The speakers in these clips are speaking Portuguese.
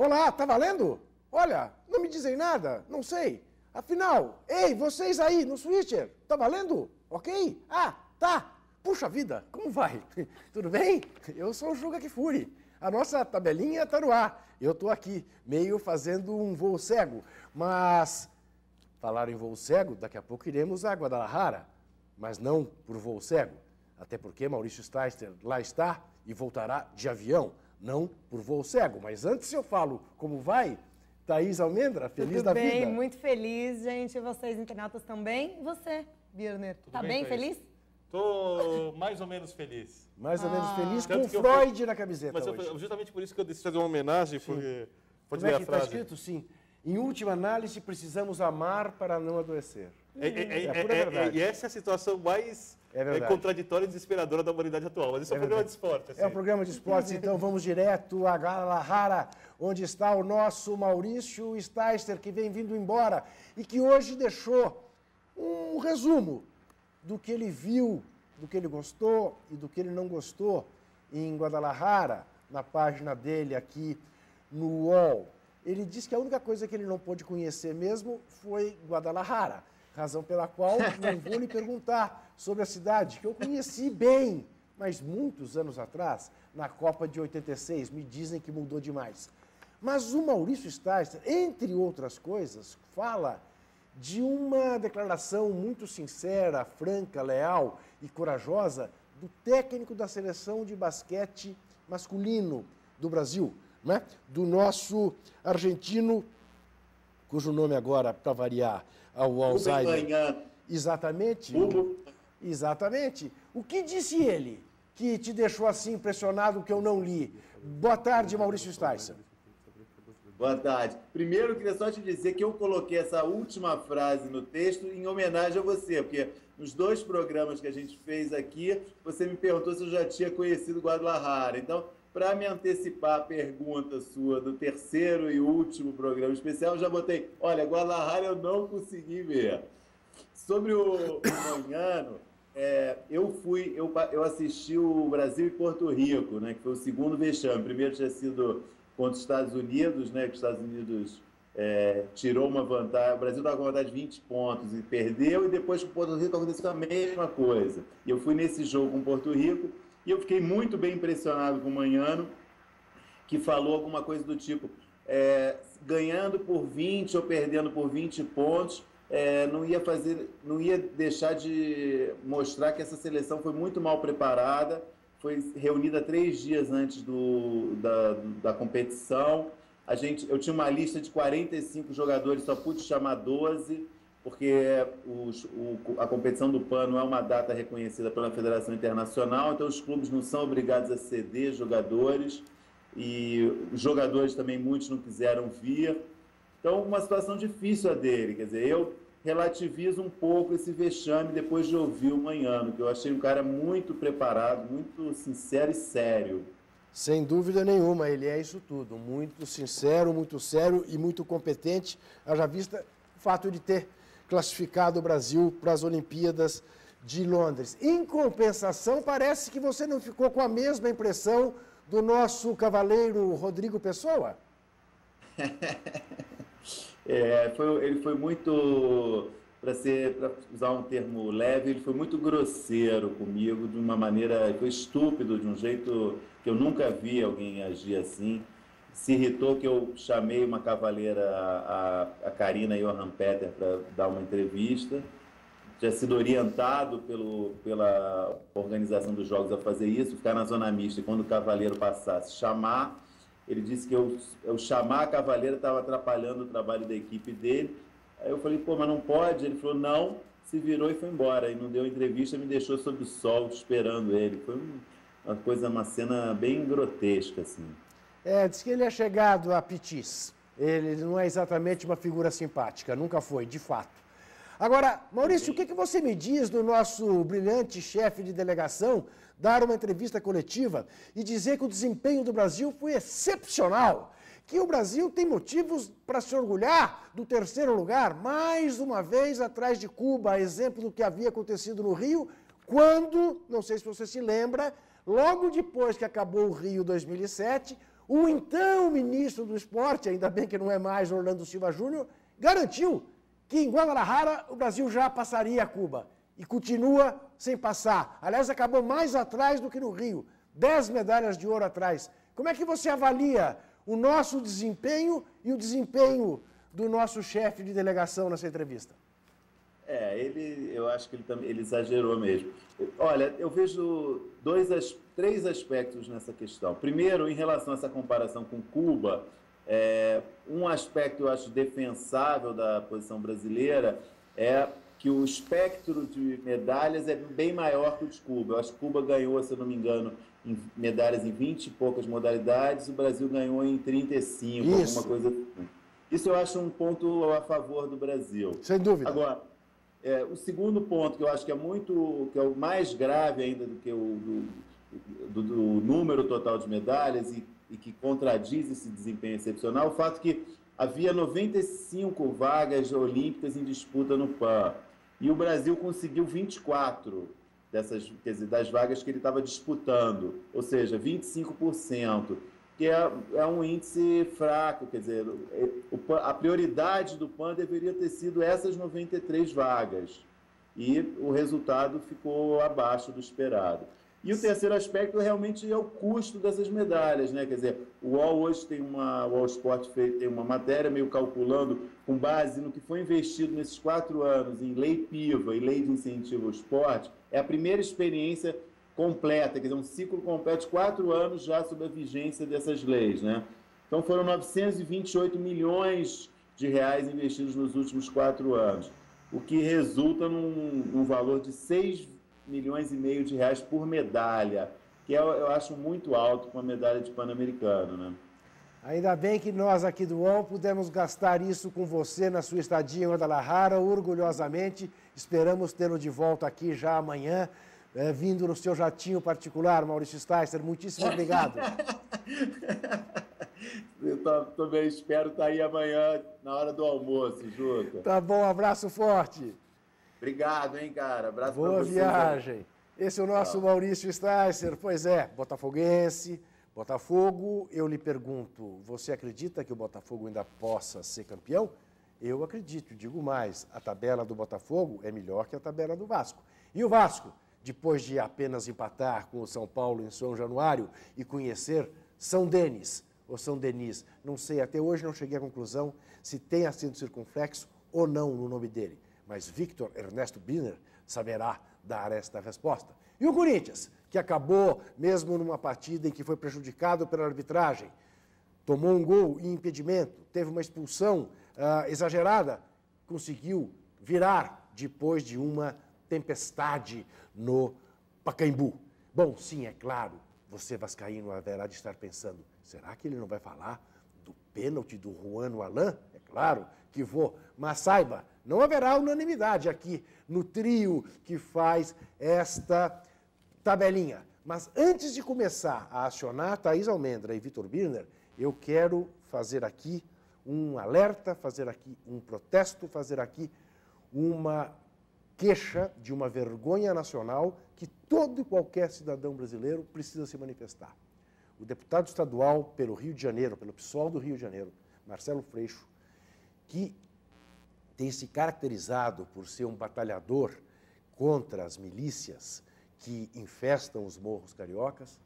Olá, tá valendo? Olha, não me dizem nada, não sei. Afinal, ei, vocês aí no Switcher, tá valendo? Ok? Ah, tá. Puxa vida, como vai? Tudo bem? Eu sou o Juca Kfouri. A nossa tabelinha tá no ar. Eu tô aqui, meio fazendo um voo cego. Mas, falaram em voo cego, daqui a pouco iremos a Guadalajara. Mas não por voo cego. Até porque Maurício Steister lá está e voltará de avião. Não por voo cego. Mas antes eu falo como vai, Thaís Almendra, feliz da vida. Tudo bem, muito feliz, gente. Vocês, internautas, também. E você, Birner, tá bem feliz? Tô mais ou menos feliz. Mais ou menos feliz, Tanto com que eu Freud na camiseta Mas hoje. justamente por isso que eu decidi fazer uma homenagem, porque... Pode Como ler é a que frase. está escrito? Sim. Em última análise, precisamos amar para não adoecer. É pura verdade. E essa é a situação mais contraditória e desesperadora da humanidade atual. Mas isso é um programa de esporte. Assim. É um programa de esportes, então vamos direto a Guadalajara, onde está o nosso Maurício Steister, que vem vindo embora e que hoje deixou um resumo do que ele viu, do que ele gostou e do que ele não gostou em Guadalajara, na página dele aqui no UOL. Ele disse que a única coisa que ele não pôde conhecer mesmo foi Guadalajara, razão pela qual não vou lhe perguntar sobre a cidade, que eu conheci bem, mas muitos anos atrás, na Copa de 86, me dizem que mudou demais. Mas o Maurício Steister, entre outras coisas, fala de uma declaração muito sincera, franca, leal e corajosa do técnico da seleção de basquete masculino do Brasil, né? Do nosso argentino, cujo nome agora, para variar, ao Alzheimer. Exatamente. Exatamente. O que disse ele que te deixou assim impressionado que eu não li? Boa tarde, Maurício Steister. Boa tarde. Primeiro, eu queria só te dizer que eu coloquei essa última frase no texto em homenagem a você, porque nos 2 programas que a gente fez aqui, você me perguntou se eu já tinha conhecido Guadalajara. Então, para me antecipar a pergunta sua do 3º e último programa especial, eu já botei, olha, Guadalajara eu não consegui ver. Sobre o Manhano, eu assisti o Brasil e Porto Rico, né, que foi o segundo vexame. O primeiro tinha sido contra os Estados Unidos, né, que os Estados Unidos tirou uma vantagem, o Brasil estava com vantagem de 20 pontos e perdeu, e depois com o Porto Rico aconteceu a mesma coisa. E eu fui nesse jogo com Porto Rico, e eu fiquei muito bem impressionado com o Manhano, que falou alguma coisa do tipo, ganhando por 20 ou perdendo por 20 pontos, não ia deixar de mostrar que essa seleção foi muito mal preparada, foi reunida 3 dias antes da competição. Eu tinha uma lista de 45 jogadores, só pude chamar 12, porque a competição do PAN não é uma data reconhecida pela Federação Internacional, então os clubes não são obrigados a ceder jogadores, e os jogadores também, muitos não quiseram vir. Então, uma situação difícil a dele. Quer dizer, eu relativizo um pouco esse vexame depois de ouvir o Manhano, que eu achei um cara muito preparado, muito sincero e sério. Sem dúvida nenhuma, ele é isso tudo. Muito sincero, muito sério e muito competente. Haja vista o fato de ter classificado o Brasil para as Olimpíadas de Londres. Em compensação, parece que você não ficou com a mesma impressão do nosso cavaleiro Rodrigo Pessoa? Ele foi muito, para usar um termo leve, ele foi muito grosseiro comigo, de uma maneira, foi estúpido, de um jeito que eu nunca vi alguém agir assim. Se irritou que eu chamei uma cavaleira, a Karina Johan Peter, para dar uma entrevista. Tinha sido orientado pela organização dos jogos a fazer isso, ficar na zona mista, e quando o cavaleiro passasse, chamar. Ele disse que eu chamar a cavaleira estava atrapalhando o trabalho da equipe dele. Aí eu falei, pô, mas não pode? Ele falou, não, se virou e foi embora. E não deu entrevista, me deixou sob o sol esperando ele. Foi uma cena bem grotesca, assim. Diz que ele é chegado a Pitis. Ele não é exatamente uma figura simpática, nunca foi, de fato. Agora, Maurício, o que você me diz do nosso brilhante chefe de delegação dar uma entrevista coletiva e dizer que o desempenho do Brasil foi excepcional, que o Brasil tem motivos para se orgulhar do 3º lugar, mais uma vez atrás de Cuba, exemplo do que havia acontecido no Rio, quando, não sei se você se lembra, logo depois que acabou o Rio 2007, o então ministro do esporte, ainda bem que não é mais Orlando Silva Júnior, garantiu que em Guadalajara o Brasil já passaria a Cuba. E continua sem passar. Aliás, acabou mais atrás do que no Rio. 10 medalhas de ouro atrás. Como é que você avalia o nosso desempenho e o desempenho do nosso chefe de delegação nessa entrevista? Eu acho que ele exagerou mesmo. Olha, eu vejo três aspectos nessa questão. Primeiro, em relação a essa comparação com Cuba, um aspecto eu acho defensável da posição brasileira é que o espectro de medalhas é bem maior que o de Cuba. Eu acho que Cuba ganhou, se eu não me engano, medalhas em 20 e poucas modalidades, o Brasil ganhou em 35, alguma coisa assim. Isso eu acho um ponto a favor do Brasil. Sem dúvida. Agora, o segundo ponto que eu acho que é o mais grave ainda do que do número total de medalhas e que contradiz esse desempenho excepcional, o fato que havia 95 vagas olímpicas em disputa no PAN e o Brasil conseguiu 24 das vagas que ele estava disputando, ou seja, 25%, que é um índice fraco, quer dizer, a prioridade do PAN deveria ter sido essas 93 vagas, e o resultado ficou abaixo do esperado. E o terceiro aspecto realmente é o custo dessas medalhas, né? Quer dizer, o UOL hoje o UOL Sport tem uma matéria meio calculando com base no que foi investido nesses 4 anos em lei PIVA e lei de incentivo ao esporte. É a primeira experiência completa, quer dizer, um ciclo completo de 4 anos já sob a vigência dessas leis, né? Então foram 928 milhões de reais investidos nos últimos 4 anos, o que resulta num valor de 6,5 milhões de reais por medalha, que eu acho muito alto para uma medalha de Pan-Americano, né? Ainda bem que nós aqui do UOL pudemos gastar isso com você na sua estadia em Guadalajara, orgulhosamente. Esperamos tê-lo de volta aqui já amanhã, vindo no seu jatinho particular, Maurício Sticer. Muitíssimo obrigado. Eu também espero estar aí amanhã, na hora do almoço, Juca. Tá bom, abraço forte. Obrigado, hein, cara. Abraço pra Boa vocês. viagem. Esse é o nosso Maurício Sticer. Pois é, botafoguense, Botafogo. Eu lhe pergunto, você acredita que o Botafogo ainda possa ser campeão? Eu acredito, digo mais, a tabela do Botafogo é melhor que a tabela do Vasco. E o Vasco, depois de apenas empatar com o São Paulo em São Januário e conhecer São Denis, ou São Denis, não sei, até hoje não cheguei à conclusão se tem acento circunflexo ou não no nome dele. Mas Victor Ernesto Birner saberá dar esta resposta. E o Corinthians, que acabou, mesmo numa partida em que foi prejudicado pela arbitragem, tomou um gol em impedimento, teve uma expulsão exagerada, conseguiu virar depois de uma tempestade no Pacaembu. Bom, sim, é claro, você vascaíno haverá de estar pensando, será que ele não vai falar do pênalti do Juan Alain? É claro que vou, mas saiba, não haverá unanimidade aqui no trio que faz esta tabelinha. Mas antes de começar a acionar Thaís Almendra e Vitor Birner, eu quero fazer aqui um alerta, fazer aqui um protesto, fazer aqui uma queixa de uma vergonha nacional que todo e qualquer cidadão brasileiro precisa se manifestar. O deputado estadual pelo Rio de Janeiro, pelo PSOL do Rio de Janeiro, Marcelo Freixo, que tem se caracterizado por ser um batalhador contra as milícias que infestam os morros cariocas,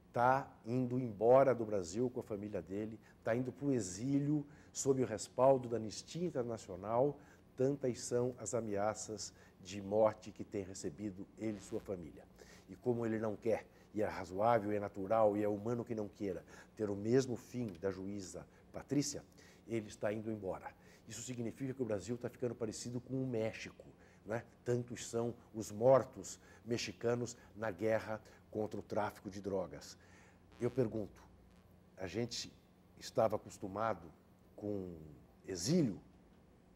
está indo embora do Brasil com a família dele, está indo para o exílio sob o respaldo da Anistia Internacional. Tantas são as ameaças de morte que tem recebido ele e sua família. E como ele não quer, e é razoável, e é natural, e é humano que não queira, ter o mesmo fim da juíza Patrícia, ele está indo embora. Isso significa que o Brasil está ficando parecido com o México, né? Tantos são os mortos mexicanos na guerra contra o tráfico de drogas. Eu pergunto, a gente estava acostumado com exílio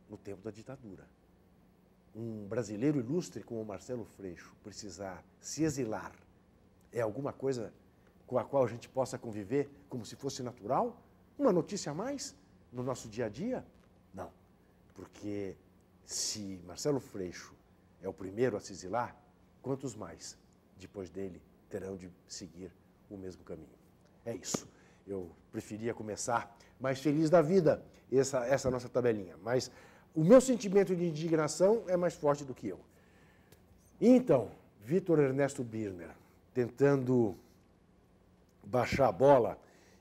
no tempo da ditadura. Um brasileiro ilustre como o Marcelo Freixo precisar se exilar é alguma coisa com a qual a gente possa conviver como se fosse natural? Uma notícia a mais no nosso dia a dia? Não, porque se Marcelo Freixo é o primeiro a se exilar, quantos mais, depois dele, terão de seguir o mesmo caminho? É isso. eu preferia começar mais feliz da vida essa nossa tabelinha. Mas o meu sentimento de indignação é mais forte do que eu. Então, Vitor Ernesto Birner, tentando baixar a bola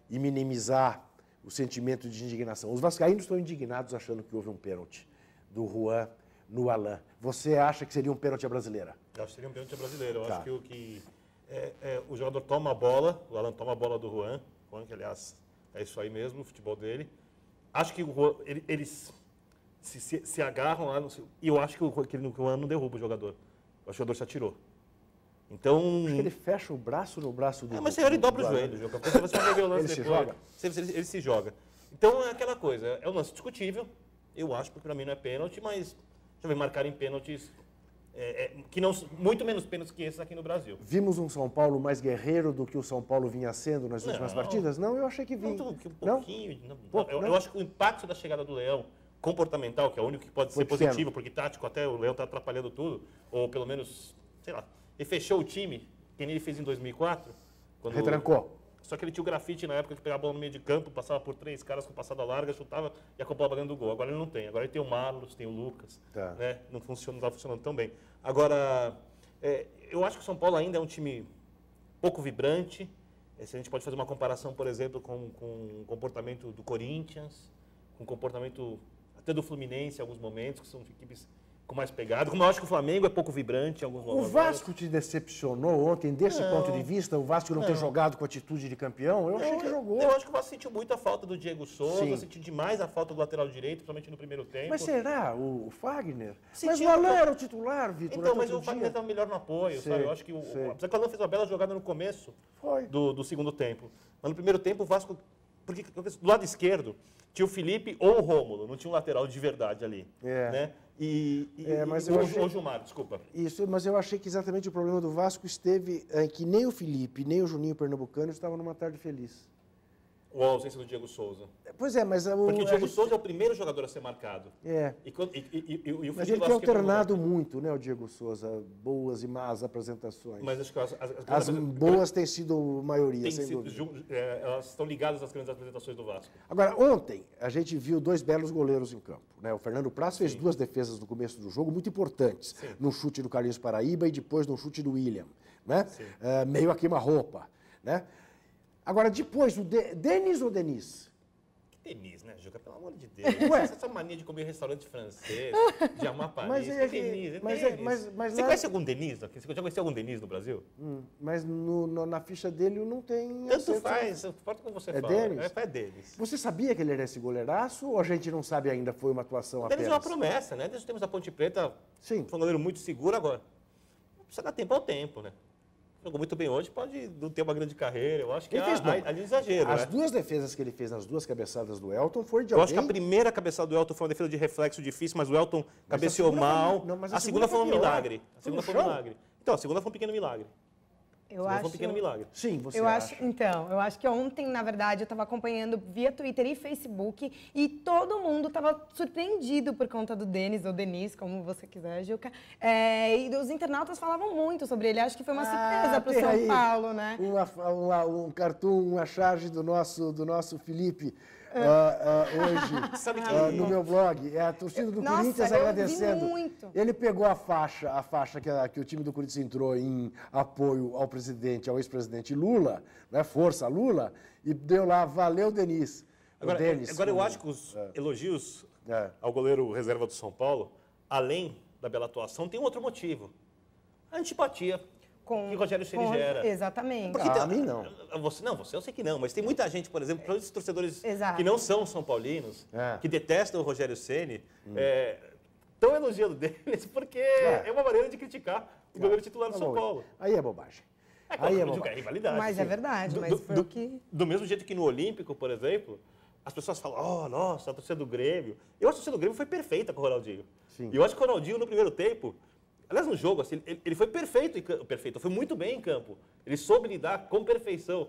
e minimizar o sentimento de indignação. Os vascaínos estão indignados achando que houve um pênalti do Juan no Alain. Você acha que seria um pênalti à brasileira? Eu acho que seria um pênalti à brasileira. Eu acho que o jogador toma a bola, o Alain toma a bola do Juan, que aliás é isso aí mesmo, o futebol dele. Acho que o Juan, eles se agarram lá, e eu acho que o Juan não derruba o jogador. O jogador se atirou. Então... Acho que ele fecha o braço no braço do... mas ele dobra o joelho. Você vai ver o lance ele depois. Se joga? Ele se joga. Então é aquela coisa, é um lance discutível. Eu acho que para mim não é pênalti, mas já vem marcar em pênaltis que não muito menos pênaltis que esses aqui no Brasil. Vimos um São Paulo mais guerreiro do que o São Paulo vinha sendo nas últimas partidas? Não, eu achei que vinha. Um pouquinho. Eu acho que o impacto da chegada do Leão, comportamental, que é o único que pode ser positivo, porque tático até o Leão está atrapalhando tudo, ou pelo menos, sei lá, ele fechou o time, que nem ele fez em 2004. Quando retrancou. Só que ele tinha o grafite na época que pegava a bola no meio de campo, passava por 3 caras com passada larga, chutava e acabava dentro do gol. Agora ele não tem. Agora ele tem o Marlos, tem o Lucas. Tá. Né? Não está funcionando tão bem. Agora, eu acho que o São Paulo ainda é um time pouco vibrante. Se a gente pode fazer uma comparação, por exemplo, com o comportamento do Corinthians, com o comportamento até do Fluminense em alguns momentos, que são equipes com mais pegada. Como eu acho que o Flamengo é pouco vibrante em alguns momentos. O Vasco te decepcionou ontem, desse ponto de vista? O Vasco não ter jogado com atitude de campeão? Eu achei que jogou. Eu acho que o Vasco sentiu muito a falta do Diego Souza, sentiu demais a falta do lateral direito, principalmente no primeiro tempo. Mas será? O Fagner? Sentiu, mas o Alain era o titular, Vitor. Então, mas o Fagner estava melhor no apoio, sabe? Eu acho que apesar que o Alain fez uma bela jogada no começo do segundo tempo. Mas no primeiro tempo o Vasco... Porque do lado esquerdo tinha o Felipe ou o Rômulo, não tinha um lateral de verdade ali. Né? Ou o Gilmar, desculpa. Isso, mas eu achei que exatamente o problema do Vasco esteve em que nem o Felipe, nem o Juninho Pernambucano estavam numa tarde feliz. Ou a ausência do Diego Souza. Pois é, mas... Porque o Diego Souza é o primeiro jogador a ser marcado. Mas ele tem alternado muito, né, o Diego Souza, boas e más apresentações. Mas acho que as boas têm sido maioria, sem dúvida. Elas estão ligadas às grandes apresentações do Vasco. Agora, ontem, a gente viu 2 belos goleiros em campo. Né? O Fernando Praz fez 2 defesas no começo do jogo muito importantes. Num chute do Carlinhos Paraíba e depois num chute do William. Né? Meio a queima-roupa. Né? Agora, depois, o Denis ou Denis? Que Denis, né, Juca? Pelo amor de Deus. Essa mania de comer restaurante francês, de amar Paris. Denis. Você conhece algum Denis aqui? Você já conheceu algum Denis no Brasil? Mas na ficha dele não tem... Tanto faz, importa como você fala. Denis? É Denis. Você sabia que ele era esse goleiraço ou a gente não sabe ainda, foi uma atuação apenas? Denis é uma promessa, né? Desde os tempos da Ponte Preta, foi um goleiro muito seguro agora. Precisa dar tempo ao tempo, né? Jogou muito bem hoje, pode não ter uma grande carreira. Eu acho que ali exagero. As 2 defesas que ele fez nas 2 cabeçadas do Elton foi de alguém... Eu acho que a primeira cabeçada do Elton foi uma defesa de reflexo difícil, mas o Elton cabeceou mal. A segunda foi um milagre. Então, a segunda foi um pequeno milagre. Eu acho... Foi um pequeno milagre. Sim, você acha? Eu acho que ontem, na verdade, eu estava acompanhando via Twitter e Facebook e todo mundo estava surpreendido por conta do Denis, ou Denis, como você quiser, Juca. E os internautas falavam muito sobre ele. Acho que foi uma surpresa para o São Paulo, né? Um cartoon, uma charge do nosso Felipe. Hoje, no meu blog, a torcida do Corinthians agradecendo. Muito. Ele pegou a faixa que o time do Corinthians entrou em apoio ao presidente, ao ex-presidente Lula, né, Força Lula, e deu lá, valeu, Denis. Agora eu acho que os elogios ao goleiro reserva do São Paulo, além da bela atuação, tem um outro motivo. A antipatia. Que o Rogério Ceni gera. Exatamente. Porque a mim não. Você eu sei que não, mas tem muita gente, por exemplo, todos esses torcedores que não são São Paulinos, que detestam o Rogério Ceni, estão elogiando deles porque é uma maneira de criticar o goleiro titular do São Paulo. Aí é bobagem. É rivalidade. Mas é verdade, mas foi o que... Do mesmo jeito que no Olímpico, por exemplo, as pessoas falam, nossa, a torcida do Grêmio. Eu acho que a torcida do Grêmio foi perfeita com o Ronaldinho. E eu acho que o Ronaldinho, no primeiro tempo, aliás, no jogo, assim, ele foi perfeito, foi muito bem em campo. Ele soube lidar com perfeição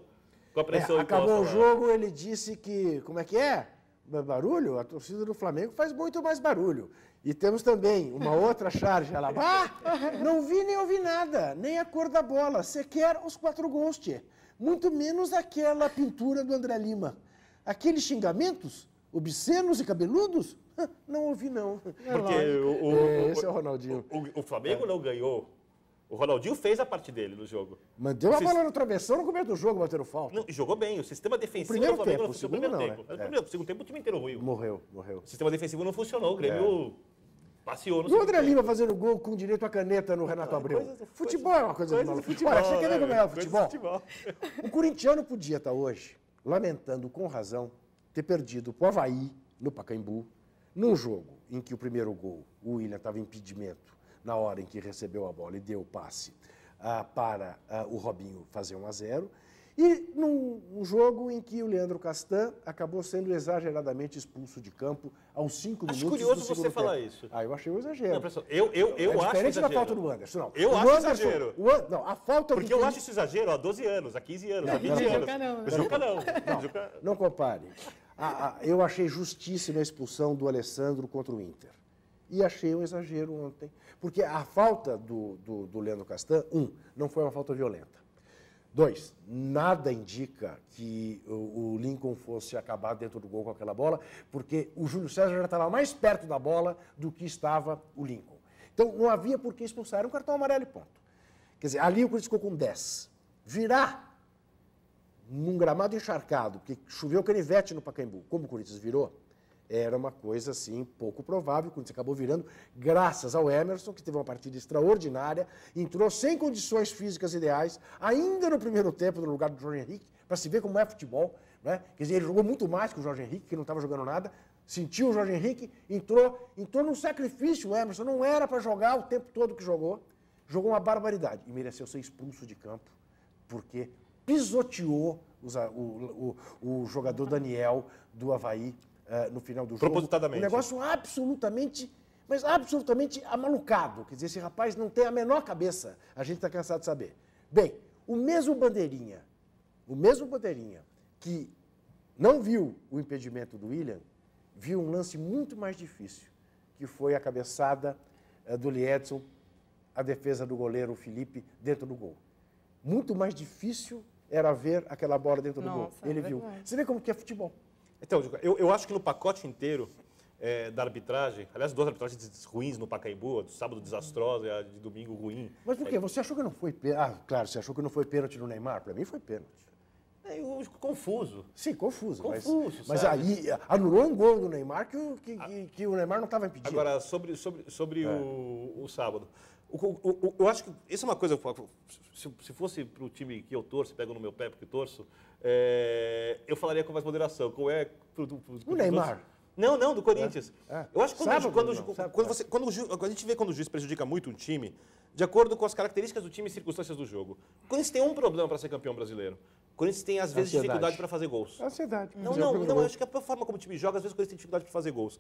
com a pressão imposta. Acabou o jogo, ele disse que, como é que é? Barulho? A torcida do Flamengo faz muito mais barulho. E temos também uma outra charge. Ela, não vi nem ouvi nada, nem a cor da bola. Você quer os 4 gols, tchê. muito menos aquela pintura do André Lima. Aqueles xingamentos obscenos e cabeludos, não ouvi, não. Porque Esse é o Ronaldinho. O Flamengo não ganhou. O Ronaldinho fez a parte dele no jogo. Mandou a bola no travessão no começo do jogo, bateram falta. Não, jogou bem. O sistema defensivo primeiro do Flamengo tempo, não funcionou. o segundo Primeiro tempo. não, né? O segundo tempo o time inteiro ruiu. Morreu. O sistema defensivo não funcionou. O Grêmio passeou no E o segundo André tempo. Lima fazendo gol com direito à caneta no Renato Abreu. Futebol é uma coisa de maluco. futebol, Olha, você quer ver né? como é o Coisa de futebol? O corintiano podia estar hoje lamentando com razão ter perdido para o Avaí, no Pacaembu, num jogo em que o primeiro gol, o William estava em impedimento na hora em que recebeu a bola e deu o passe para o Robinho fazer 1-0, e num jogo em que o Leandro Castan acabou sendo exageradamente expulso de campo aos 5 minutos Acho curioso do segundo você falar tempo. isso. Eu achei um exagero. Não, professor, eu É acho diferente da exagero. falta do Anderson, não. Eu O acho Anderson- exagero. Não, a falta Porque do eu acho isso exagero há 12 anos, há 15 anos, há 20 não, anos. Juca não, né? O Juca não. Juca- Não compare. Eu achei justíssima a expulsão do Alessandro contra o Inter. E achei um exagero ontem. Porque a falta do Leandro Castan, não foi uma falta violenta. 2, nada indica que o Lincoln fosse acabar dentro do gol com aquela bola, porque o Júlio César já estava mais perto da bola do que estava o Lincoln. Então, não havia por que expulsar. Era um cartão amarelo e ponto. Quer dizer, ali o Corinthians ficou com 10. Virar num gramado encharcado, porque choveu canivete no Pacaembu, como o Corinthians virou, era uma coisa, assim, pouco provável. O Corinthians acabou virando graças ao Emerson, que teve uma partida extraordinária, entrou sem condições físicas ideais, ainda no primeiro tempo, no lugar do Jorge Henrique, para se ver como é futebol, né? Quer dizer, ele jogou muito mais que o Jorge Henrique, que não estava jogando nada, sentiu o Jorge Henrique, entrou num sacrifício. O Emerson não era para jogar o tempo todo que jogou uma barbaridade e mereceu ser expulso de campo, porque pisoteou o jogador Daniel do Avaí no final do jogo. Propositadamente. Um negócio absolutamente, mas absolutamente amalucado. Quer dizer, esse rapaz não tem a menor cabeça. A gente está cansado de saber. Bem, o mesmo Bandeirinha que não viu o impedimento do William, viu um lance muito mais difícil, que foi a cabeçada do Liedson, a defesa do goleiro Felipe dentro do gol. Muito mais difícil era ver aquela bola dentro do gol. Nossa, Ele é viu. verdade. Você vê como que é futebol. Então, Juca, eu acho que no pacote inteiro da arbitragem, aliás, 2 arbitragens ruins no Pacaembu, a de sábado desastrosa e a de domingo ruim. Mas por quê? Você achou que não foi pênalti? Ah, claro, você achou que não foi pênalti no Neymar? Para mim foi pênalti. Eu fico confuso. Sim, confuso. Confuso, mas sabe? aí anulou um gol do Neymar que o Neymar não estava impedido. Agora, sobre o sábado. Eu acho que isso é uma coisa, se fosse para o time que eu torço, pego no meu pé porque torço, eu falaria com mais moderação. Como é O Neymar? Não, do Corinthians. Eu acho que quando a gente vê quando o juiz prejudica muito um time, de acordo com as características do time e circunstâncias do jogo. O Corinthians tem um problema para ser campeão brasileiro. O Corinthians tem, às vezes, Ansiedade. dificuldade para fazer gols. Ansiedade. Não, eu acho que a forma como o time joga, às vezes o Corinthians tem dificuldade para fazer gols.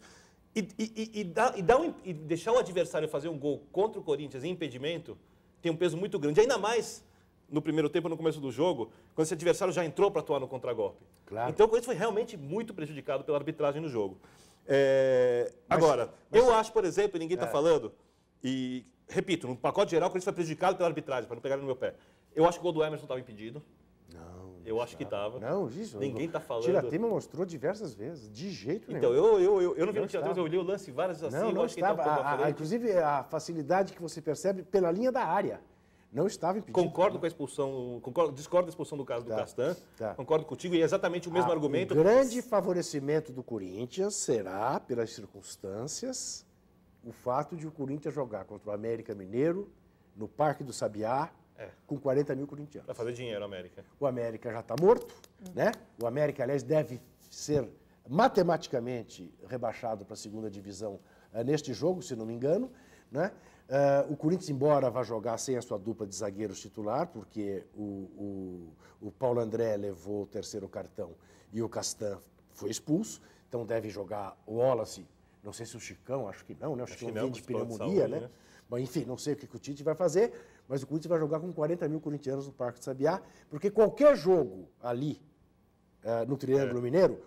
E deixar o adversário fazer um gol contra o Corinthians em impedimento tem um peso muito grande. Ainda mais no primeiro tempo, no começo do jogo, quando esse adversário já entrou para atuar no contragolpe. Claro. Então o Corinthians foi realmente muito prejudicado pela arbitragem no jogo. Agora, eu acho, por exemplo, e ninguém está falando, e repito, no pacote geral, o Corinthians foi prejudicado pela arbitragem, para não pegar no meu pé. Eu acho que o gol do Emerson estava impedido. Não. Eu acho que estava. Não, isso. Ninguém está falando. Tiratema mostrou diversas vezes, de jeito Então, nenhum. eu não vi no Tiratema, eu olhei o lance várias vezes assim, Não eu acho que ele estava. tá um pouco à frente. Inclusive, a facilidade que você percebe pela linha da área. Não estava impedido. Concordo com a expulsão, discordo da expulsão do caso do Castan, concordo contigo, e é exatamente o mesmo argumento. O grande favorecimento do Corinthians será, pelas circunstâncias, o fato de o Corinthians jogar contra o América Mineiro, no Parque do Sabiá, com 40 mil corintianos. Para fazer dinheiro, América. O América já está morto, né? O América, aliás, deve ser matematicamente rebaixado para a segunda divisão neste jogo, se não me engano, né? O Corinthians, embora vá jogar sem a sua dupla de zagueiros titular, porque o Paulo André levou o terceiro cartão e o Castan foi expulso, então deve jogar o Wallace, não sei se o Chicão, acho que não, né? O Chicão vinha de pneumonia, né? Mas, enfim, não sei o que o Tite vai fazer, mas o Corinthians vai jogar com 40 mil corintianos no Parque do Sabiá, porque qualquer jogo ali, no Triângulo Mineiro,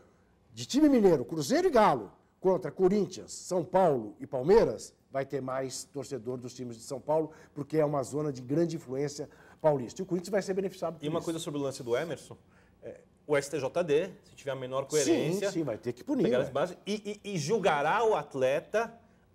de time mineiro, Cruzeiro e Galo, contra Corinthians, São Paulo e Palmeiras, vai ter mais torcedor dos times de São Paulo, porque é uma zona de grande influência Paulista. E o Corinthians vai ser beneficiado por E uma isso. coisa sobre o lance do Emerson, o STJD, se tiver a menor coerência, Sim, vai ter que punir. pegar Né? as bases e julgará o atleta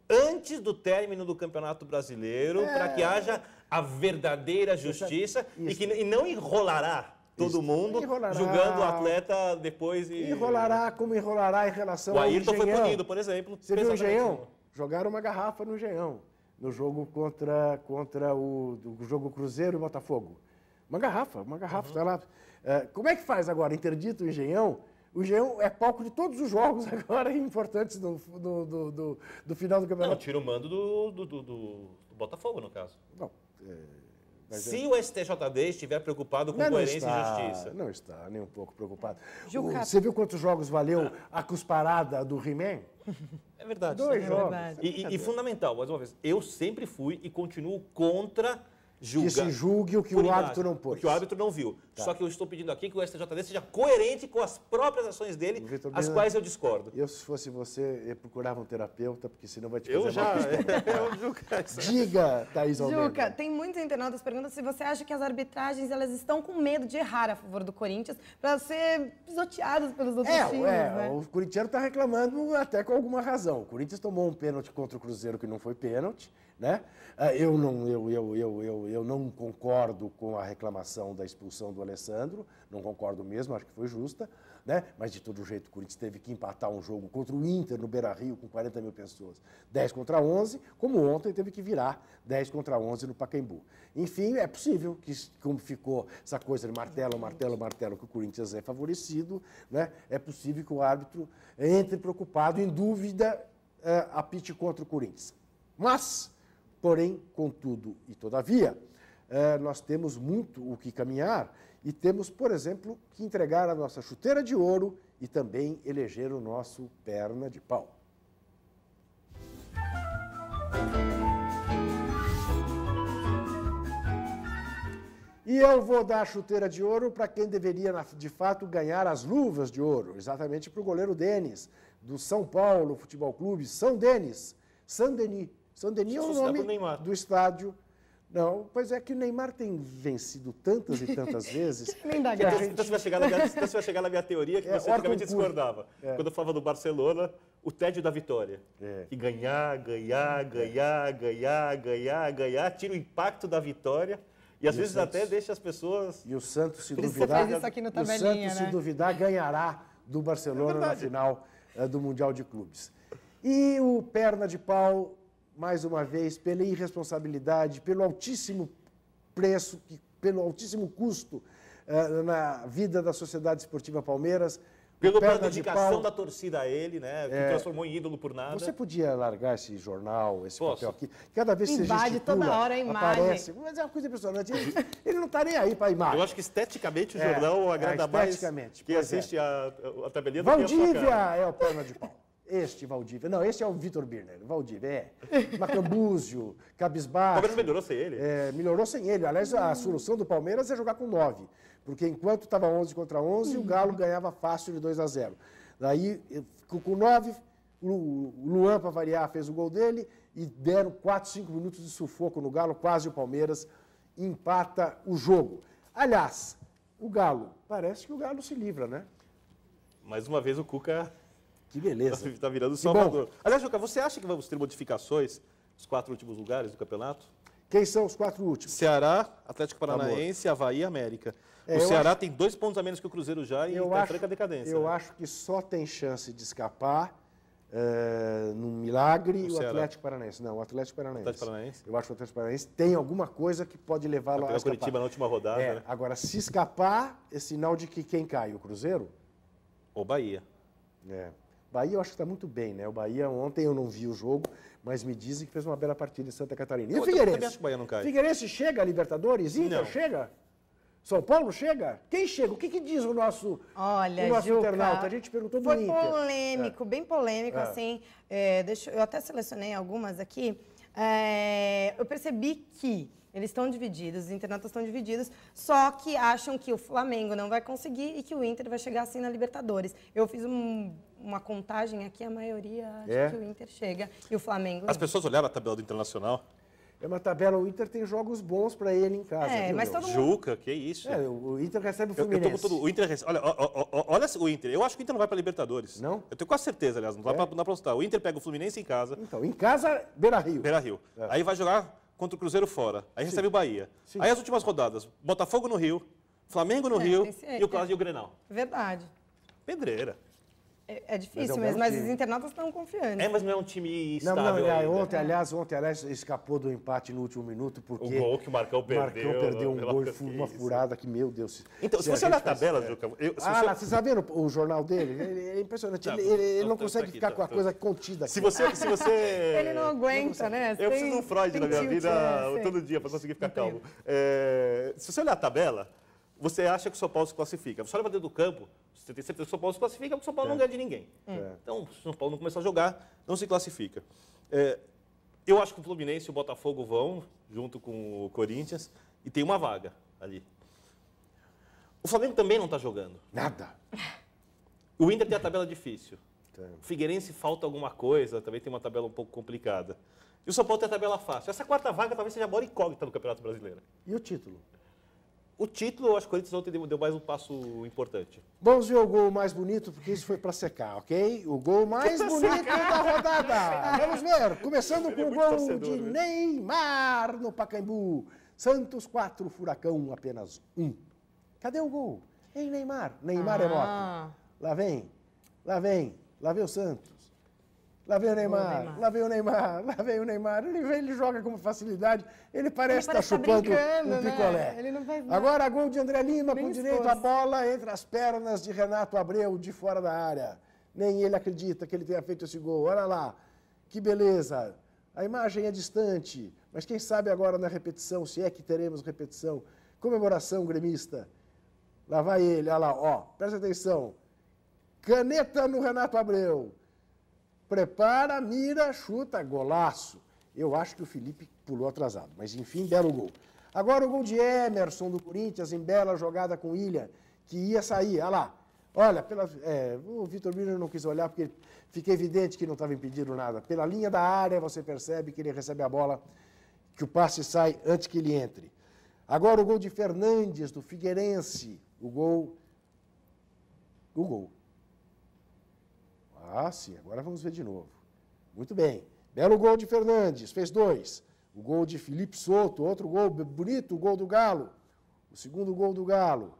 antes do término do Campeonato Brasileiro, para que haja a verdadeira justiça e não enrolará todo mundo julgando o atleta depois. Enrolará como enrolará em relação ao Ayrton Engenhão. foi punido, por exemplo. Você viu o exatamente. Engenhão? Jogaram uma garrafa no Engenhão, no jogo contra o jogo Cruzeiro e Botafogo. Uma garrafa, tá lá. Como é que faz agora? Interdito o Engenhão? O Engenhão é palco de todos os jogos agora importantes do final do Não, campeonato. tira o mando do Botafogo, no caso. Não, Se o STJD estiver preocupado com Mas coerência e justiça. Não está nem um pouco preocupado. Juca. Você viu quantos jogos valeu a cusparada do He-Man? É verdade. 2 é jogos. verdade. E fundamental, mais uma vez, eu sempre fui e continuo contra julgar. Que se julgue o que por o imagem, árbitro não pôs. O que o árbitro não viu. Tá. Só que eu estou pedindo aqui que o STJD seja coerente com as próprias ações dele, Vitor as Birner, quais eu discordo. Eu, se fosse você, eu procurava um terapeuta, porque senão vai te Eu fazer já. mal. Diga, Thaís Almeida. Juca, tem muitos internautas perguntando se você acha que as arbitragens elas estão com medo de errar a favor do Corinthians para ser pisoteadas pelos outros times, né? O corintiano está reclamando até com alguma razão. O Corinthians tomou um pênalti contra o Cruzeiro que não foi pênalti, né? Eu não concordo com a reclamação da expulsão do Alessandro, não concordo mesmo, acho que foi justa, né? Mas de todo jeito o Corinthians teve que empatar um jogo contra o Inter no Beira-Rio com 40 mil pessoas, 10 contra 11, como ontem teve que virar 10 contra 11 no Pacaembu. Enfim, é possível que, como ficou essa coisa de martelo, que o Corinthians é favorecido, né? É possível que o árbitro entre preocupado, em dúvida, apite contra o Corinthians. Mas, porém, contudo e todavia, nós temos muito o que caminhar e temos, por exemplo, que entregar a nossa chuteira de ouro e também eleger o nosso perna de pau. E eu vou dar a chuteira de ouro para quem deveria, de fato, ganhar as luvas de ouro, exatamente para o goleiro Denis, do São Paulo Futebol Clube, São Denis, Saint-Denis. Saint-Denis é o nome do estádio. Não, pois é que o Neymar tem vencido tantas e tantas vezes. Nem dá Então graça. você vai chegar na minha teoria que você praticamente discordava. Quando eu falava do Barcelona, o tédio da vitória. Que ganhar, tira o impacto da vitória. E às vezes até deixa as pessoas... E o Santos, se Você duvidar, fez isso aqui no o tabelinha, Santos, né? se duvidar, ganhará do Barcelona na final do Mundial de Clubes. E o perna de pau, mais uma vez, pela irresponsabilidade, pelo altíssimo preço, pelo altíssimo custo na vida da Sociedade Esportiva Palmeiras. Pela dedicação da torcida a ele, né? Que transformou em ídolo por nada. Você podia largar esse jornal, esse papel aqui? Cada vez que você Invade gesticula, toda hora a imagem. aparece. Mas é uma coisa impressionante. Ele não está nem aí para a imagem. Eu acho que esteticamente o jornal agrada mais quem assiste a tabelinha do que a sua Valdívia cara. é o perna de pau. Este Valdívia. Não, esse é o Vitor Birner. Valdívia, Macambúzio, Cabisbaixo. O Palmeiras melhorou sem ele. Melhorou sem ele. Aliás, a solução do Palmeiras é jogar com 9. Porque enquanto estava 11 contra 11, o Galo ganhava fácil de 2-0. Daí, com 9, o Luan, para variar, fez o gol dele e deram 4, 5 minutos de sufoco no Galo. Quase o Palmeiras empata o jogo. Aliás, o Galo, parece que o Galo se livra, né? Mais uma vez o Cuca... Que beleza. Está virando Que salvador. bom. Aliás, Juca, você acha que vamos ter modificações nos 4 últimos lugares do campeonato? Quem são os 4 últimos? Ceará, Atlético Paranaense, Avaí e América. O Ceará tem 2 pontos a menos que o Cruzeiro já e está em franca decadência. Eu acho que só tem chance de escapar num milagre o Atlético Paranaense. Não, o Atlético Paranaense. Eu acho que o Atlético Paranaense tem alguma coisa que pode levá-lo a escapar. O Curitiba na última rodada. Né? Agora, se escapar, é sinal de que quem cai? O Cruzeiro? Ou Bahia. Bahia eu acho que está muito bem, né? O Bahia, ontem eu não vi o jogo, mas me dizem que fez uma bela partida em Santa Catarina. E o Figueirense? Eu também acho que o Bahia não cai. Figueirense chega a Libertadores? Inter chega? São Paulo chega? Quem chega? O que diz o nosso Juca, internauta? A gente perguntou do Inter. Foi polêmico, bem polêmico, assim. Eu até selecionei algumas aqui. Eu percebi que eles estão divididos, os internautas estão divididos, só que acham que o Flamengo não vai conseguir e que o Inter vai chegar assim na Libertadores. Eu fiz uma contagem aqui, a maioria acha que o Inter chega e o Flamengo... As pessoas olharam a tabela do Internacional? É uma tabela, o Inter tem jogos bons para ele em casa. É, viu, mas meu? todo mundo... Juca, que isso. O Inter recebe o Eu Fluminense. tô com tudo. O Inter recebe. Olha o Inter. Eu acho que o Inter não vai para Libertadores. Não? Eu tenho quase certeza, aliás, não vai para apostar. O Inter pega o Fluminense em casa, Então, em casa, Beira-Rio. Beira-Rio. Aí vai jogar contra o Cruzeiro fora. Aí recebe o Bahia. Sim. Aí as últimas rodadas, Botafogo no Rio, Flamengo no Rio tem e o Clássico e o Grenal. Verdade. Pedreira. É difícil um mesmo, belo mas time. os internautas estão confiantes. É, mas não é um time Não, estável ainda. ontem, aliás, escapou do empate no último minuto, porque O gol que o Marcão perdeu. Marcão perdeu um pela gol e pesquisa. uma furada que, meu Deus. Então, se a você olhar a gente faz- tabela, Juca... lá, você está vendo o jornal dele? É impressionante. Tá, Ele não tá consegue aqui, ficar tá, com a tá. coisa contida aqui. Se você... Ele não aguenta, né? Eu preciso de um Freud na minha tilt, vida sei. todo dia para conseguir ficar Entendo. calmo. Se você olhar a tabela, você acha que o São Paulo se classifica. Você olha para dentro do campo, você tem certeza que o São Paulo se classifica porque o São Paulo não ganha de ninguém. Então, se o São Paulo não começar a jogar, não se classifica. Eu acho que o Fluminense e o Botafogo vão, junto com o Corinthians, e tem uma vaga ali. O Flamengo também não está jogando. Nada. O Inter tem a tabela difícil. Tem. O Figueirense falta alguma coisa, também tem uma tabela um pouco complicada. E o São Paulo tem a tabela fácil. Essa quarta vaga talvez seja a maior incógnita no Campeonato Brasileiro. E o título? O título, eu acho que o Corinthians ontem deu mais um passo importante. Vamos ver o gol mais bonito, porque isso foi para secar, ok? O gol mais bonito da rodada. Vamos ver. Começando com o muito gol torcedor, de né? Neymar no Pacaembu. Santos 4, Furacão apenas 1. Cadê o gol? Ei, Neymar. Neymar é moto. Lá vem. Lá vem. Lá vem o Santos. Lá vem o Neymar, lá vem o Neymar, lá vem o Neymar. Ele joga com facilidade. Ele parece estar parece tá chupando brincando, um né? picolé. Ele não faz nada. Agora, gol de André Lima, Nem com direito esforço. à bola entre as pernas de Renato Abreu, de fora da área. Nem ele acredita que ele tenha feito esse gol. Olha lá, que beleza. A imagem é distante, mas quem sabe agora na repetição, se é que teremos repetição. Comemoração gremista. Lá vai ele, olha lá, ó, presta atenção. Caneta no Renato Abreu. Prepara, mira, chuta, golaço. Eu acho que o Felipe pulou atrasado, mas enfim, belo gol. Agora o gol de Emerson do Corinthians, em bela jogada com Ilha, que ia sair, olha lá. Olha, o Vitor Miller não quis olhar porque fica evidente que não estava impedindo nada. Pela linha da área você percebe que ele recebe a bola, que o passe sai antes que ele entre. Agora o gol de Fernandes, do Figueirense. O gol. Ah, sim, agora vamos ver de novo. Muito bem. Belo gol de Fernandes, fez 2. O gol de Felipe Souto, outro gol bonito, o gol do Galo. O segundo gol do Galo.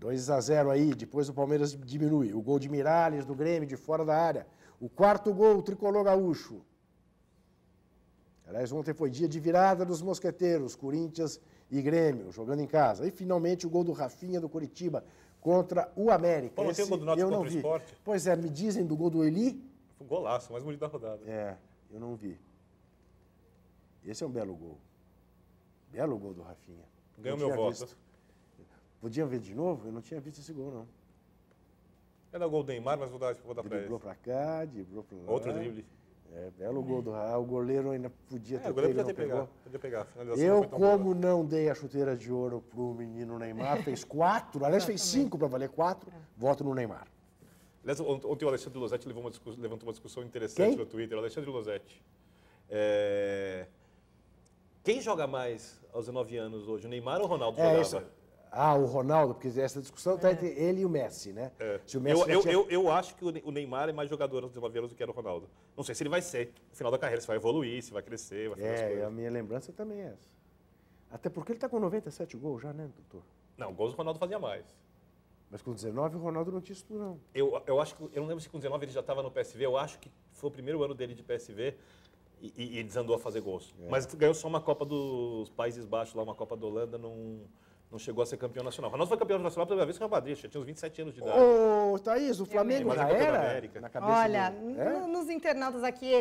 2-0 aí, depois o Palmeiras diminui. O gol de Miralles, do Grêmio, de fora da área. O quarto gol, o tricolor gaúcho. Aliás, ontem foi dia de virada dos mosqueteiros, Corinthians e Grêmio, jogando em casa. E finalmente o gol do Rafinha, do Curitiba, contra o América. Pô, não tem o gol do Náutico eu não contra o vi. Sport? Pois é, me dizem do gol do Eli. Foi um golaço, mais bonito da rodada. É, eu não vi. Esse é um belo gol. Belo gol do Rafinha. Ganhou Não meu tinha voto. visto. Podia ver de novo? Eu não tinha visto esse gol, não. Era o gol do Neymar, mas vou dar pra ele. Driblou pra cá, driblou pra lá. Outro drible. É, belo gol do Rafinha. O goleiro ainda podia ter O goleiro pego, podia não pegou. pegar. A finalização Eu, não foi tão boa. como não dei a chuteira de ouro pro menino Neymar, fez 4, aliás, fez 5 para valer 4, voto no Neymar. Aliás, ontem o Alexandre Losetti levantou uma discussão interessante Quem? no Twitter. O Alexandre Losetti. Quem joga mais aos 19 anos hoje, o Neymar ou o Ronaldo jogava? Isso. Ah, o Ronaldo, porque essa discussão está entre ele e o Messi, né? Se o Messi Eu acho que o Neymar é mais jogador aos 19 anos do que era o Ronaldo. Não sei se ele vai ser no final da carreira, se vai evoluir, se vai crescer, vai fazer as coisas. a minha lembrança também é essa. Até porque ele está com 97 gols já, né, doutor? Não, gols o Ronaldo fazia mais. Mas com 19 o Ronaldo não tinha isso tudo, não. Eu acho que, eu não lembro se com 19 ele já estava no PSV, eu acho que foi o primeiro ano dele de PSV e desandou a fazer gols. Mas ganhou só uma Copa dos Países Baixos, lá uma Copa da Holanda, não chegou a ser campeão nacional. O Ronaldo foi campeão nacional pela primeira vez com o Real Madrid, já tinha uns 27 anos de idade. Ô, Thaís, o Flamengo Mas já é campeão da era? América. Na cabeça Olha, do... nos internautas aqui,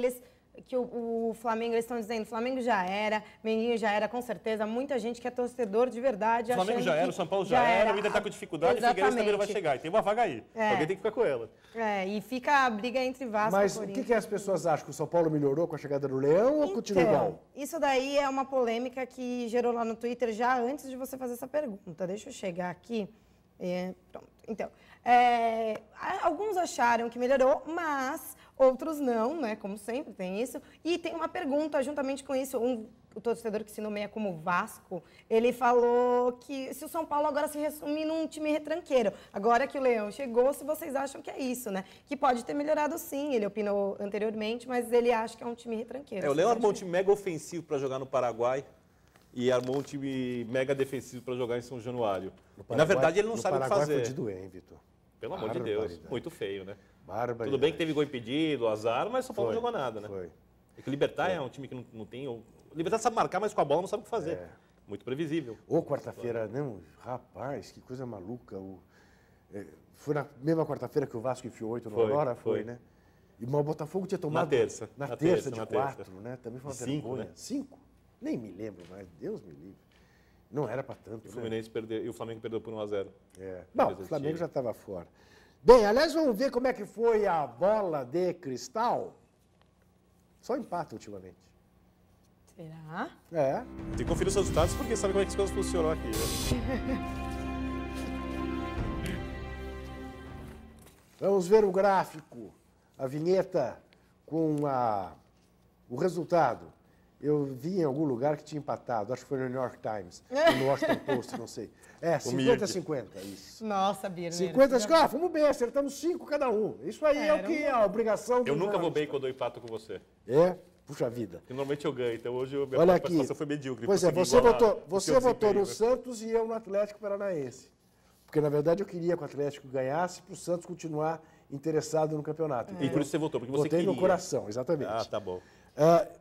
que o Flamengo, eles estão dizendo, Flamengo já era, Menguinho já era, com certeza. Muita gente que é torcedor de verdade. O Flamengo achando já era, que o São Paulo já era, o Inter está com dificuldade, o Figueirense também não vai Exatamente. chegar. E tem uma vaga aí. Alguém tem que ficar com ela. E fica a briga entre Vasco Mas e o Corinthians. que as pessoas acham? Que o São Paulo melhorou com a chegada do Leão ou continua igual? Isso daí é uma polêmica que gerou lá no Twitter já antes de você fazer essa pergunta. Deixa eu chegar aqui. Pronto. Então, alguns acharam que melhorou, mas outros não, né? Como sempre, tem isso. E tem uma pergunta juntamente com isso. O torcedor que se nomeia como Vasco, ele falou que se o São Paulo agora se resume num time retranqueiro, agora que o Leão chegou, se vocês acham que é isso, né? Que pode ter melhorado sim, ele opinou anteriormente, mas ele acha que é um time retranqueiro. O Leão armou um time mega ofensivo para jogar no Paraguai e armou um time mega defensivo para jogar em São Januário. E, na verdade, ele não sabe o que fazer. Foi de doer, hein, Vitor? Pelo amor de Deus, muito feio, né? Barbaridade. Tudo bem que teve gol impedido, azar, mas o São Paulo não jogou nada, né? Foi. É que o Libertad é um time que não tem... O Libertad sabe marcar, mas com a bola não sabe o que fazer. Muito previsível. Ou quarta-feira, não, rapaz, que coisa maluca. Foi na mesma quarta-feira que o Vasco enfiou 8 no Aurora, foi, né? E o Botafogo tinha tomado... Na terça. Na terça de na 4, terça. né? Também foi uma 5, vergonha. né? 5? Nem me lembro mais, Deus me livre. Não era para tanto, O Fluminense perdeu, e o Flamengo perdeu por 1-0. Bom, o Flamengo já estava fora. Bem, aliás, vamos ver como é que foi a bola de cristal. Só empata ultimamente. Será? Tem que conferir os resultados porque sabe como é que as coisas funcionam aqui. Né? Vamos ver o gráfico, a vinheta com o resultado. Eu vi em algum lugar que tinha empatado, acho que foi no New York Times, ou no Washington Post, não sei. 50-50, isso. Nossa, Birner. 50-50, fomos bem, acertamos 5 cada um. Isso aí é o que é a obrigação do Eu nunca vou jornalista. bem quando eu empato com você. Puxa vida. Porque normalmente eu ganho, então hoje a minha Olha aqui. participação foi medíocre. Pois é, consegui você igualar votou, o você seu votou no desempenho, né? Santos e eu no Atlético Paranaense. Porque, na verdade, eu queria que o Atlético ganhasse para o Santos continuar interessado no campeonato. E por isso você votou, porque você Votei queria. no coração, exatamente. Ah, tá bom.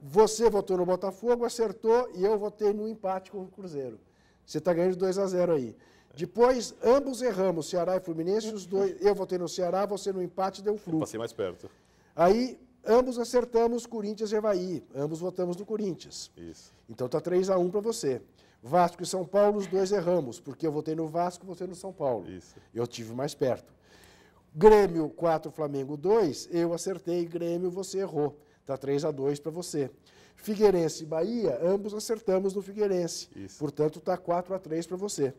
Você votou no Botafogo, acertou, e eu votei no empate com o Cruzeiro. Você está ganhando de 2-0 aí. Depois, ambos erramos, Ceará e Fluminense, os dois. Eu votei no Ceará, você no empate, deu Flu. Passei mais perto. Aí, ambos acertamos Corinthians e Avaí. Ambos votamos no Corinthians. Isso. Então tá 3-1 para você. Vasco e São Paulo, os dois erramos, porque eu votei no Vasco, você no São Paulo. Isso. Eu tive mais perto. Grêmio 4, Flamengo 2, eu acertei Grêmio, você errou. Tá 3-2 para você. Figueirense e Bahia, ambos acertamos no Figueirense. Isso. Portanto, tá 4-3 para você.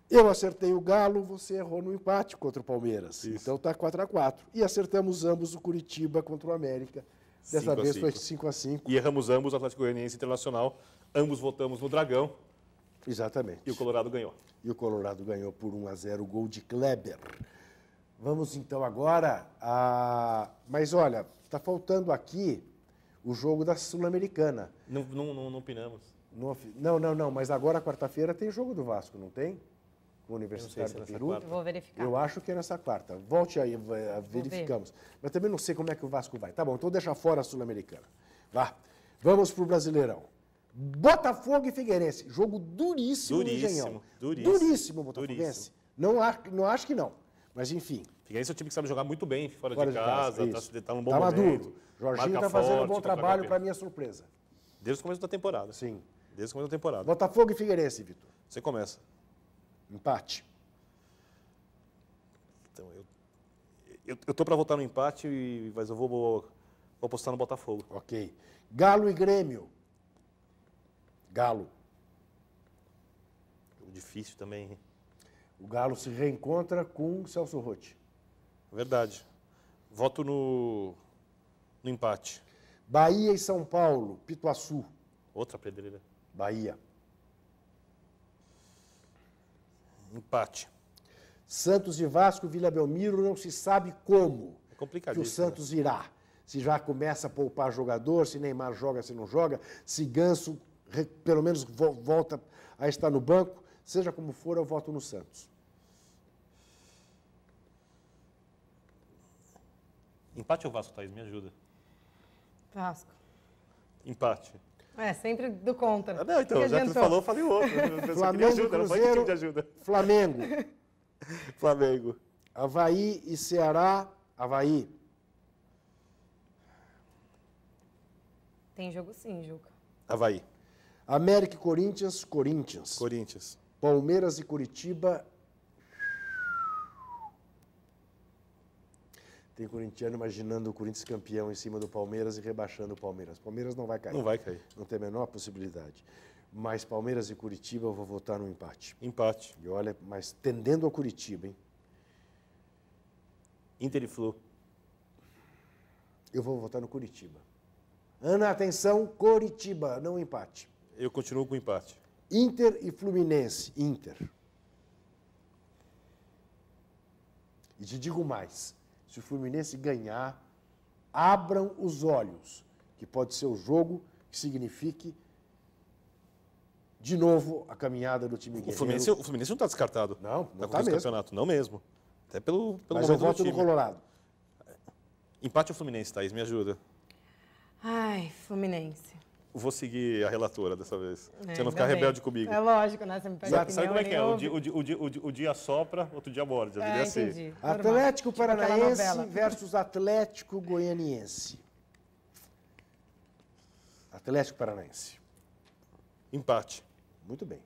Eu acertei o Galo, você errou no empate contra o Palmeiras. Isso. Então tá 4-4. E acertamos ambos o Curitiba contra o América. Dessa 5 a vez 5. foi 5-5. E erramos ambos, Atlético Goianiense e Internacional. Ambos votamos no Dragão Exatamente. e o Colorado ganhou. E o Colorado ganhou por 1-0 o gol de Kleber. Vamos então agora a... Mas olha, está faltando aqui o jogo da Sul-Americana. Não opinamos. Não, mas agora quarta-feira tem jogo do Vasco, não tem? O Universitário se é do nessa Peru. quarta. Vou verificar. Eu acho que é nessa quarta. Volte aí, verificamos. Mas também não sei como é que o Vasco vai. Tá bom, então deixa fora a Sul-Americana. Vá. Vamos para o Brasileirão. Botafogo e Figueirense. Jogo duríssimo no Engenhão. Duríssimo, Botafoguense. Não acho que não. Mas enfim. Figueirense é um time que sabe jogar muito bem fora Fora de casa, isso. tá num bom Tá momento. maduro. Jorginho está fazendo um bom forte, trabalho contra para minha surpresa. Desde o começo da temporada. Sim. Desde o começo da temporada. Botafogo e Figueirense, Vitor. Você começa. Empate. Então, eu tô para votar no empate, mas eu vou apostar no Botafogo. Ok. Galo e Grêmio. Galo. Jogo difícil também, hein? O Galo se reencontra com o Celso Rotti. Verdade. Voto no empate. Bahia e São Paulo. Pituaçu. Outra pedreira. Bahia. Empate. Santos e Vasco, Vila Belmiro, não se sabe como É que o complicadíssimo. Santos irá. Se já começa a poupar jogador, se Neymar joga, se não joga, se Ganso pelo menos volta a estar no banco. Seja como for, eu voto no Santos. Empate ou Vasco, Thaís? Me ajuda. Vasco. Empate. Sempre do contra. Não, então, Que já que você adiantou? falou, eu falei outro. Eu só queria Flamengo, ajuda, não foi Cruzeiro, time de ajuda. Flamengo. Flamengo. Avaí e Ceará. Avaí. Tem jogo sim, Juca. Avaí. América e Corinthians. Corinthians. Corinthians. Palmeiras e Curitiba. Tem corintiano imaginando o Corinthians campeão em cima do Palmeiras e rebaixando o Palmeiras. Palmeiras não vai cair. Não vai cair. Não tem a menor possibilidade. Mas Palmeiras e Curitiba eu vou votar no empate. Empate. E olha, mas tendendo ao Curitiba, hein? Inter e Flu. Eu vou votar no Coritiba. Ana, atenção, Coritiba, não empate. Eu continuo com o empate. Inter e Fluminense. Inter. E te digo mais, se o Fluminense ganhar, abram os olhos, que pode ser o jogo que signifique, de novo, a caminhada do time guerreiro. O Fluminense não está descartado. Não tá tá mesmo. campeonato, não mesmo. Até pelo Mas momento eu voto do no time. Colorado. Empate o Fluminense, Thaís, me ajuda. Ai, Fluminense. Vou seguir a relatora dessa vez. Você não ainda ficar bem. rebelde comigo. É lógico, né? Você me pega Sabe como é que é? opinião, O dia sopra, outro dia morde. É, entendi. Normal. Atlético Tipo aquela Paranaense novela. versus Atlético Goianiense. Atlético Paranaense. Empate. Muito bem.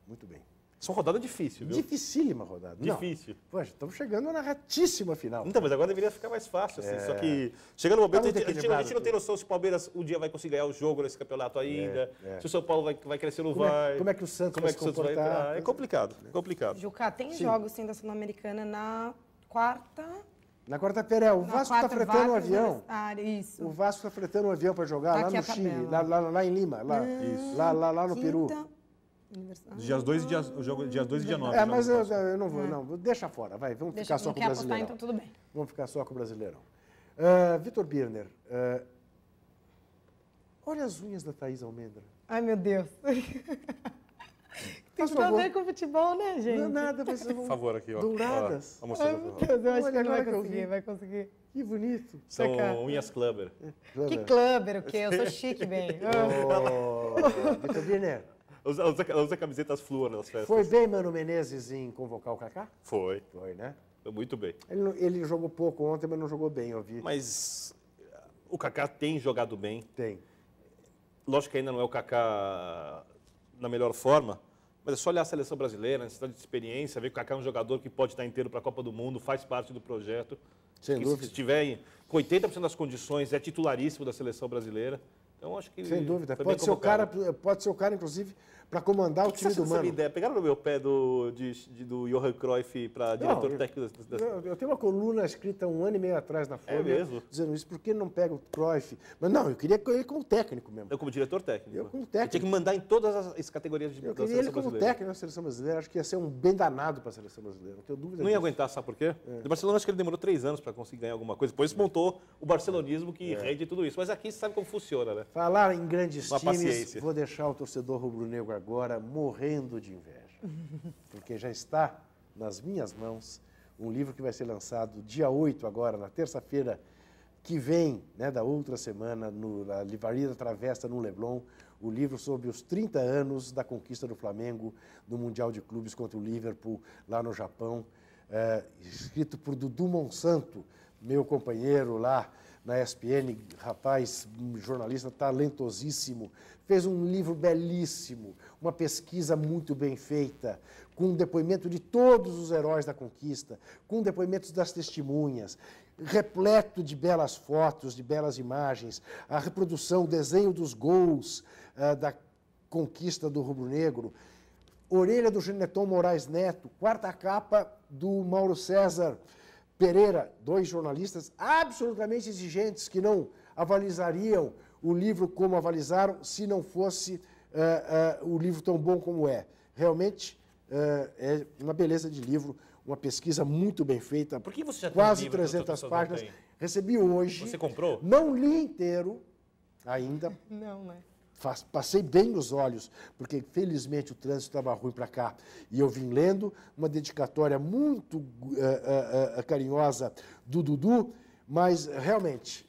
Muito bem. São rodada difícil, viu? Dificílima rodada. Difícil. Não. Poxa, estamos chegando na retíssima final. Então, mas agora deveria ficar mais fácil, assim. Só que chega no momento, Tá muito a gente equilibrado não tem noção se o Palmeiras um dia vai conseguir ganhar o jogo nesse campeonato ainda, se o São Paulo vai crescer ou não vai. Como é que o Santos como é vai que se o Santos vai comportar? entrar. É complicado, complicado. Juca, tem Sim. jogos sim da Sul-Americana na quarta. Na quarta-feira, o Na Vasco está quarta, fretando um Vasco, avião. Isso. O Vasco está fretando um avião para jogar Tá lá aqui no a Chile, tabela. lá em Lima, lá no Peru. Dias 2 e dia 9. Mas eu não vou, não. Deixa fora, vai. Vamos ficar só não com o quer apostar, Brasileirão. então tudo bem. Vamos ficar só com o Brasileirão. Vitor Birner, olha as unhas da Thaís Almendra. Ai, meu Deus. Tem Faz tudo a favor. ver com futebol, né, gente? Não é nada, mas são Por favor, aqui, ó. douradas. Ó, vou mostrar Ai, pra meu você. Deus, eu acho Olha, que ele agora que eu vi. vai conseguir. Que bonito. São cá. unhas clubber. Que clubber, o quê? Eu sou chique, bem. Vitor Birner, Usa camisetas fluor nas festas. foi bem Mano Menezes em convocar o Kaká? Foi. Foi, né? Foi muito bem. Ele jogou pouco ontem, mas não jogou bem, eu vi. Mas o Kaká tem jogado bem. Tem. Lógico que ainda não é o Kaká na melhor forma, mas é só olhar a seleção brasileira, a necessidade de experiência, ver que o Kaká é um jogador que pode estar inteiro para a Copa do Mundo, faz parte do projeto. Sem que dúvida. Se estiver com 80% das condições, é titularíssimo da seleção brasileira. Então, acho que Sem dúvida. foi bem Pode ser convocado. o cara, inclusive, para comandar o O que time você do acha dessa Mano. ideia? Pegaram no meu pé do Johan Cruyff para diretor técnico da Eu tenho uma coluna escrita 1 ano e meio atrás na Folha, mesmo? dizendo isso, por que não pega o Cruyff? Mas não, eu queria ele como técnico mesmo. Eu como diretor técnico. Eu como Ele técnico. tinha que mandar em todas as categorias Eu da queria ele seleção como brasileira. técnico na seleção brasileira, acho que ia ser um bem danado para a seleção brasileira, não tenho dúvida Não ia disso. aguentar, sabe por quê? Do Barcelona, acho que ele demorou 3 anos para conseguir ganhar alguma coisa. Depois montou o barcelonismo que rende tudo isso. Mas aqui você sabe como funciona, né? Falar em grandes Uma times, paciência. vou deixar o torcedor rubro-negro agora morrendo de inveja. Porque já está nas minhas mãos um livro que vai ser lançado dia 8 agora, na terça-feira que vem, né, da outra semana, na Livraria da Travessa, no Leblon, o livro sobre os 30 anos da conquista do Flamengo no Mundial de Clubes contra o Liverpool, lá no Japão, escrito por Dudu Monsanto, meu companheiro lá na ESPN, rapaz, jornalista talentosíssimo, fez um livro belíssimo, uma pesquisa muito bem feita, com depoimento de todos os heróis da conquista, com depoimentos das testemunhas, repleto de belas fotos, de belas imagens, a reprodução, o desenho dos gols da conquista do rubro-negro, orelha do Geneton Moraes Neto, quarta capa do Mauro César Pereira, 2 jornalistas absolutamente exigentes que não avalizariam o livro como avalizaram se não fosse o livro tão bom como é. Realmente é uma beleza de livro, uma pesquisa muito bem feita, Por que você já tem quase um livro que outras 300 pessoas não páginas. têm? Recebi hoje. Você comprou? Não li inteiro ainda. Não, né? Passei bem nos olhos, porque felizmente o trânsito estava ruim para cá. E eu vim lendo uma dedicatória muito carinhosa do Dudu, mas realmente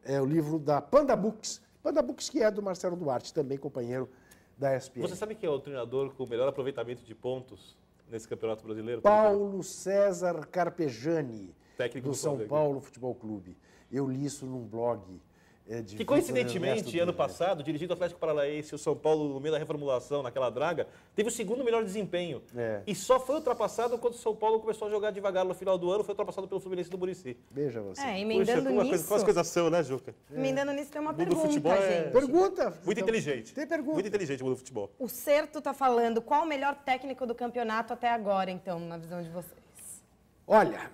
é o livro da Panda Books. Panda Books que é do Marcelo Duarte, também companheiro da ESPN. Você sabe quem é o treinador com o melhor aproveitamento de pontos nesse Campeonato Brasileiro? Paulo César Carpegiani, Técnico do do São Flamengo. Paulo Futebol Clube. Eu li isso num blog. De Que Vitor coincidentemente, Ernesto ano Birner. passado, dirigindo o Atlético Paranaense, o São Paulo, no meio da reformulação, naquela draga, teve o segundo melhor desempenho. É. E só foi ultrapassado quando o São Paulo começou a jogar devagar no final do ano, foi ultrapassado pelo Fluminense do Muricy. Veja você. Emendando nisso. Quais coisas são, né, Juca? Emendando nisso, tem uma O mundo do pergunta, futebol é- gente. Pergunta. Muito inteligente. Tem pergunta. Muito inteligente o mundo do futebol. O Certo tá falando qual o melhor técnico do campeonato até agora, então, na visão de vocês? Olha,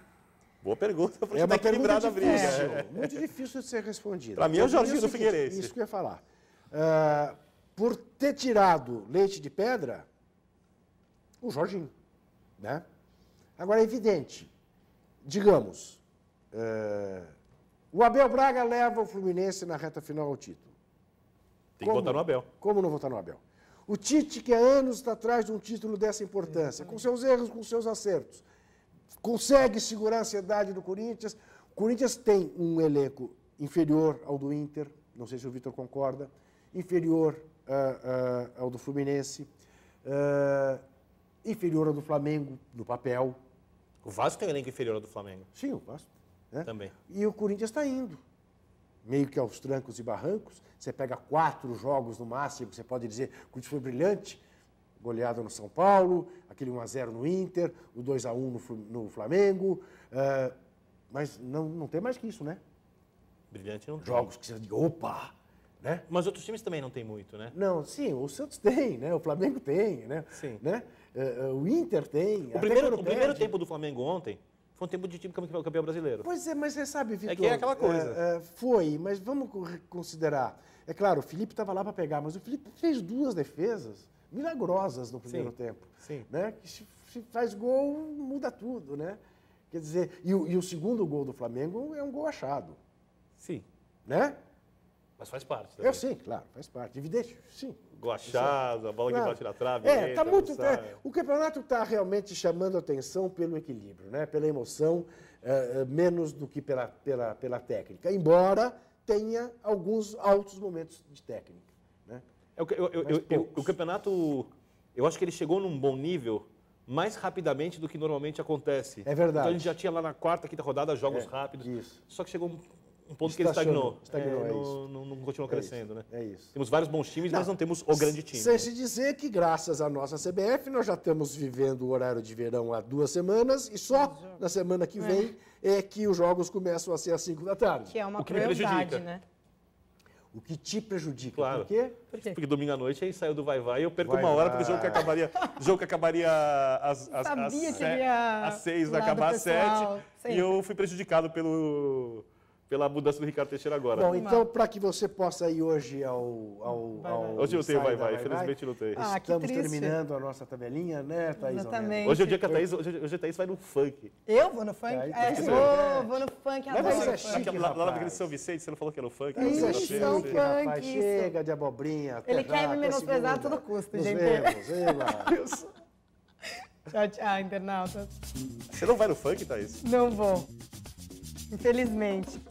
Boa pergunta para É uma equilibrar pergunta a briga. difícil, muito difícil de ser respondida. Pra mim é o Jorginho do seguinte, Figueirense. Isso que eu ia falar. Por ter tirado leite de pedra, o Jorginho, né? Agora, é evidente, digamos, o Abel Braga leva o Fluminense na reta final ao título. Tem que votar no Abel. Como não votar no Abel? O Tite, que há anos está atrás de um título dessa importância, com seus erros, com seus acertos, consegue segurar a ansiedade do Corinthians. O Corinthians tem um elenco inferior ao do Inter, não sei se o Vitor concorda, inferior ao do Fluminense, inferior ao do Flamengo no papel. O Vasco tem um elenco inferior ao do Flamengo. Sim, o Vasco. Né? Também. E o Corinthians está indo, meio que aos trancos e barrancos. Você pega 4 jogos no máximo, você pode dizer que o Corinthians foi brilhante, goleada no São Paulo, aquele 1-0 no Inter, o 2-1 no Flamengo, mas não tem mais que isso, né? Brilhante não tem. Jogos que você diga, opa, né? Mas outros times também não tem muito, né? Não, sim, o Santos tem, né? O Flamengo tem, né? Sim. Né? O Inter tem. O primeiro tempo do Flamengo ontem foi um tempo de time campeão brasileiro. Pois é, mas você sabe, Vitor... É que é aquela coisa. Foi, mas vamos considerar. É claro, o Felipe estava lá para pegar, mas o Felipe fez 2 defesas milagrosas no primeiro tempo. Sim. Né? Que se faz gol, muda tudo, né? Quer dizer, e o segundo gol do Flamengo é um gol achado. Sim. Né? Mas faz parte. Também. Sim, claro, faz parte. Evidente, sim. Gol achado, a bola que bate na trave. Tá muito. O campeonato está realmente chamando a atenção pelo equilíbrio, né? Pela emoção, menos do que pela técnica. Embora tenha alguns altos momentos de técnica. Né? O campeonato, eu acho que ele chegou num bom nível mais rapidamente do que normalmente acontece. É verdade. Então a gente já tinha lá na 4ª, 5ª rodada jogos rápidos. Isso. Só que chegou um ponto que ele estagnou. É isso. Não continuou crescendo, né? É isso. Temos vários bons times, mas não temos o grande time. Sem se dizer que, graças à nossa CBF, nós já estamos vivendo o horário de verão há 2 semanas e só na semana que vem é que os jogos começam a ser às 5 da tarde. Que é uma O que me crueldade, prejudica. né? O que te prejudica. Claro. Por quê? Porque domingo à noite aí saiu do vai-vai e eu perco Vai, uma hora, vai. porque o jogo que acabaria às Sabia que ele ia às 6, vai do lado acabar às pessoal, 7. sempre. E eu fui prejudicado pela mudança do Ricardo Teixeira agora. Bom, então, para que você possa ir hoje ao Hoje eu tenho ensaio da vai-vai, infelizmente não tenho. Ah, que Estamos triste. terminando a nossa tabelinha, né, Thaís? Exatamente. Hoje é o dia que a Thaís vai no funk. Eu vou no funk? Vou no funk, Mas adoro é funk. chique, Lá rapaz. naquele São Vicente, você não falou que era no funk? Isso é Não, chique, São sei. rapaz. funk, isso. Chega de abobrinha. até Ele já, quer me até menosprezar a segunda. todo custo, Nos gente. vemos, Ela. Tchau, tchau, internauta. Você não vai no funk, Thaís? Não vou. Infelizmente.